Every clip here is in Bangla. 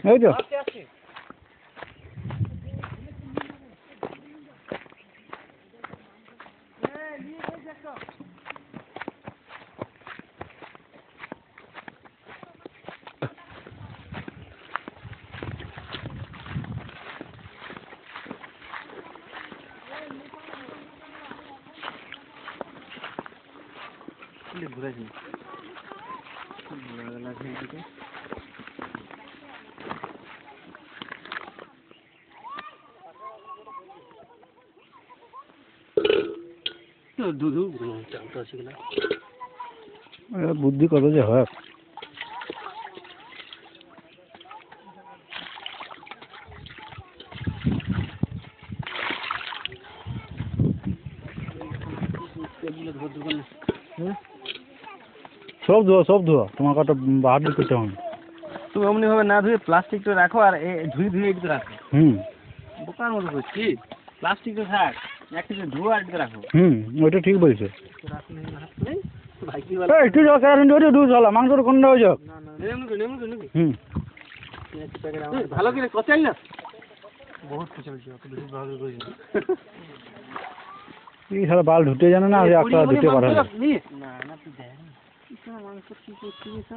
এই তো ঘুরেছি বুদ্ধি কত যে হয় সব ধোয়া তোমার কটা বাহার দিতে করতে হবে তুমি অমনি ভাবে না ধুয়ে প্লাস্টিকটা রাখো আর ধুয়ে একটু রাখো বোকার মতো করছি প্লাস্টিকটা থাক একটা ধুয়ে আর একটু রাখো ওইটা ঠিক বলছে একটু মাংসটা কোনটা হয়ে যাক ভালো করে কচাই না বহুত এই সারা বাল ধুতে জানে না একটা ধুতে পারে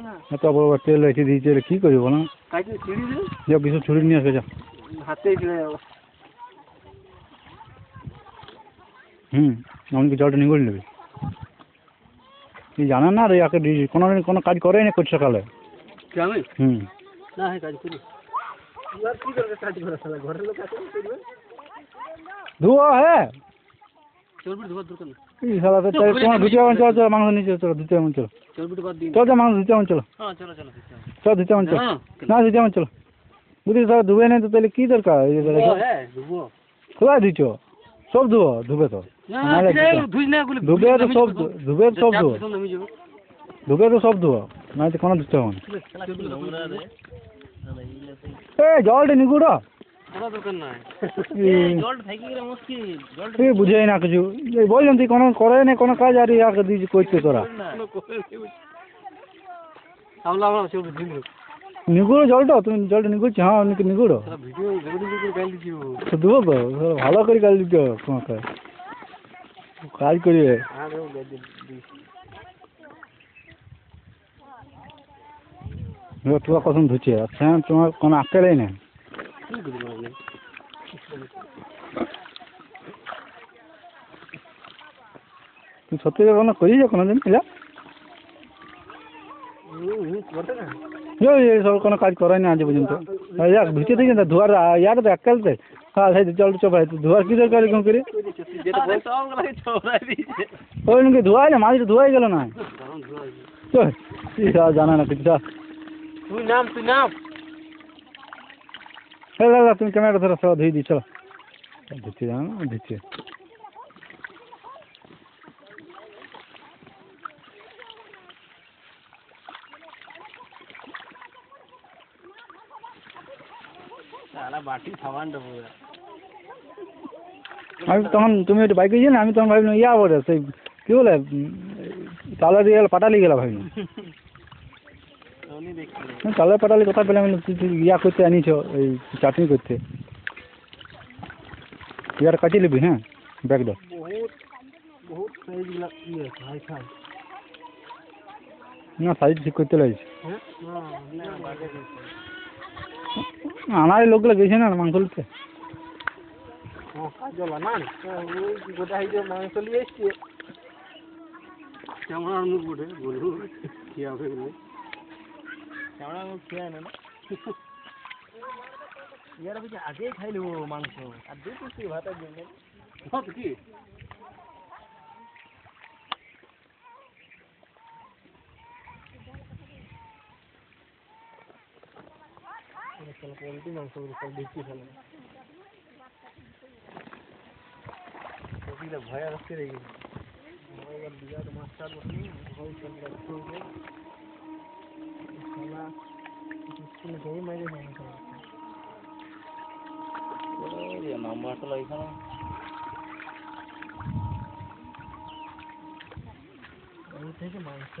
না এত বড় বড় তেল রেখে দিয়েছে কি করি বলো যা কিছু ছুরি নিয়ে আসবে যা হাতে এমনকি জলটা নিগড়ে নেবে তুই জানেন না রে একে কোনো কাজ করে না করছে সকালে না হ্যাঁ কাজ করি কি করবে কাজ করা শালা ঘরের লোক আছে করবে ধোয়া হ্যাঁ চলবি ধোয়া দরকার না এই শালা তো তোমার ধুতে হবে চল মাংস নিচে চলো ধুতে হবে চলো চলবি বাদ দিন চল মাংস ধুতে হবে চলো হ্যাঁ চলো চলো চল ধুতে হবে চলো না ধুতে হবে চলো বুঝলি সব ধুবে নেই তো তাহলে কি দরকার হ্যাঁ ধুবো কোথায় দিচ্ছ সব ধুবো ধুবে তো ধুবে তো সব ধুবে তো সব ধুবো ধুবে তো সব ধুবো না তো কোনো ধুতে হবে না জলটা নিগুড়ো বুঝে না কিছু বললাম তুই কোনো করে না কোনো কাজ আর ইয়াকে দিয়েছি করতে তোরা নিগুড়ো জলটা তুমি জলটা নিগুড়ছি হ্যাঁ অনেকে নিগুড়ো দেবো তো ভালো করে গাল দিতে তোমাকে কাজ করিবে তোমার কখন ধুচ্ছে আচ্ছা তোমার কোনো আক্কেলেই নেই তুই সত্যি কোনো করিস কোনো দিন এলা সব কোনো কাজ করাই না আজ পর্যন্ত ধুতে দিকে না ধোয়ার ইয়ার তো এককালতে হ্যাঁ সেই জল চোপাই ধোয়ার কি দরকার এরকম করে ওই নাকি ধোয়াই না মাঝে ধোয়াই গেল না জানা না কিছু তুই নাম তুমি ক্যামেরা ধরো সব ধুয়ে দিই চলো ধুচ্ছে জানো না ধুচ্ছে আমি তখন তুমি একটু বাইকে গিয়ে না আমি তখন ভাবলাম ইয়া বলে সেই কি বলে তালা দিয়ে গেল পাটালি গেল ভাবলাম তালের পাটালি কোথায় পেলাম ইয়া করতে আনিছ এই চাটনি করতে ইয়ার কাটিয়ে নিবি হ্যাঁ ব্যাগটা না সাইজ ঠিক করতে লাগছে আমার লোকগুলো গেছে না মাংস নিতে মাংস নিয়ে এসছি কেমন মুখ উঠে বলবো কি হবে কেমন মুখ খেয়ে আনে না ইয়ারা বুঝি আগেই খাইলো মাংস আর দুই পিস ভাতের জন্য কি পোলট্রি মাংস সব বিক্রি ফেলে ভয় আসতে রেখে বিরাট মাছটা ভয় নাম্বারটা এখানে থেকে মাংস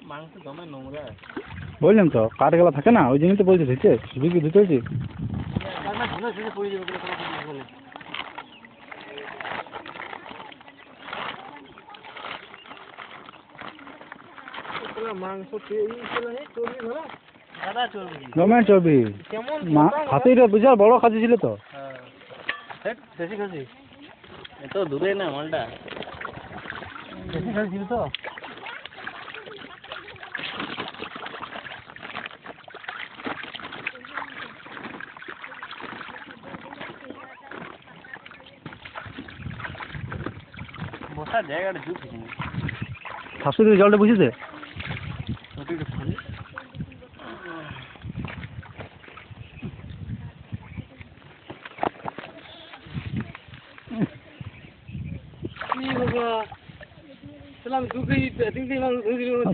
মাংস জমে নোংরা। বললাম তো কাঠগুলো থাকে না ওই জন্যই তো বলছি ধুতে শুধু কি ধুতে হয়েছি মাংস দাদা চলবে জমে চর্বি কেমন খাসিটা বিশাল বড় খাসি ছিল তো দেশি খাসি এত দূরে না মালটা দেশি খাসি ছিল তো বসার জায়গাটা ঝুঁকি খাসি দিয়ে জলটা বুঝেছে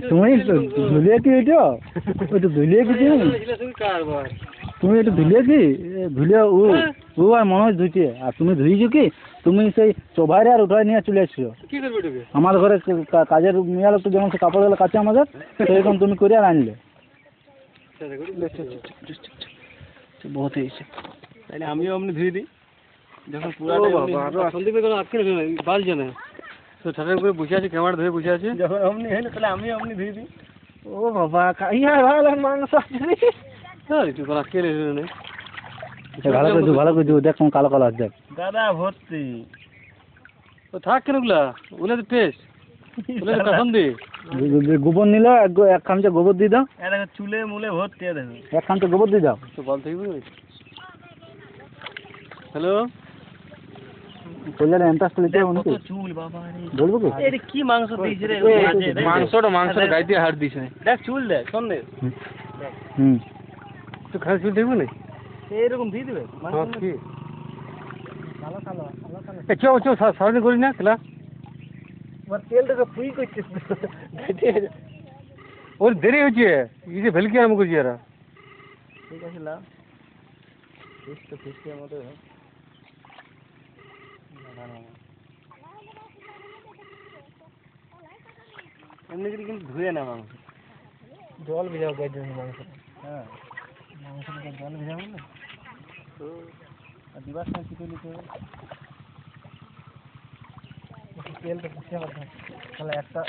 তুমি ধুলিয়ে কি এটা ওই তো ধুলিয়ে কি তুমি এটা ধুলিয়ে কি ধুলিয়ে ও আর মনোজ ধুইছে আর তুমি ধুইছো কি তুমি সেই চোভাইরে আর উঠাই নিয়ে চলে আসছো আমার ঘরে কাজের মেয়ে লোক তো যেমন সে কাপড়গুলো কাছে আমাদের সেরকম তুমি করে আর আনলে বহুত হয়েছে তাহলে আমিও আপনি ধুয়ে দিই যখন সন্দীপে কোনো আটকে বালছে না তো ঠাকুর করে বসে আছে ক্যামেরা ধরে বসে আছে যখন আপনি হইলে তাহলে আমিও আপনি ধুয়ে দিই ও বাবা ইয়া ভালো মাংস তুই কোনো আটকে নেই ভালো করে দেখ কোন কালো কালো আছে দেখ দাদা ভর্তি ও থাক কেন ওগুলো তো টেস্ট ওগুলো তো কখন দি গোবর নিল এক খামচা গোবর দিয়ে দাও দেখো চুলে মুলে ভর্তি দেখো এক খামচা গোবর দিয়ে দাও তো বল থেকে হ্যালো কল্যাণ এন্টাস তো লিখে উনি চুল বাবা বলবো কি এটা কি মাংস দিয়েছে রে মাংসটা গাই দিয়ে হাড় দিয়েছে দেখ চুল দেখ সন্দেহ তো খালি চুল দেখবো না এইরকম দিয়ে দেবে কি কালো কালো চো সারাদিন করি না ক্লাস আমার তেলটাকে ফুই করছিস ওর দেরি হচ্ছে এই যে ভেলকি আরম্ভ করছি এরা ঠিক আছে লাও ফিস্টের মতো এমনি করে কিন্তু ধুয়ে না মাংস জল ভিজাও গাই দিন মাংস হ্যাঁ মাংসটা জল ভিজাবো না তো দিবার সময় কি করে নিতে হবে তেলটা পুষিয়ে তাহলে একটা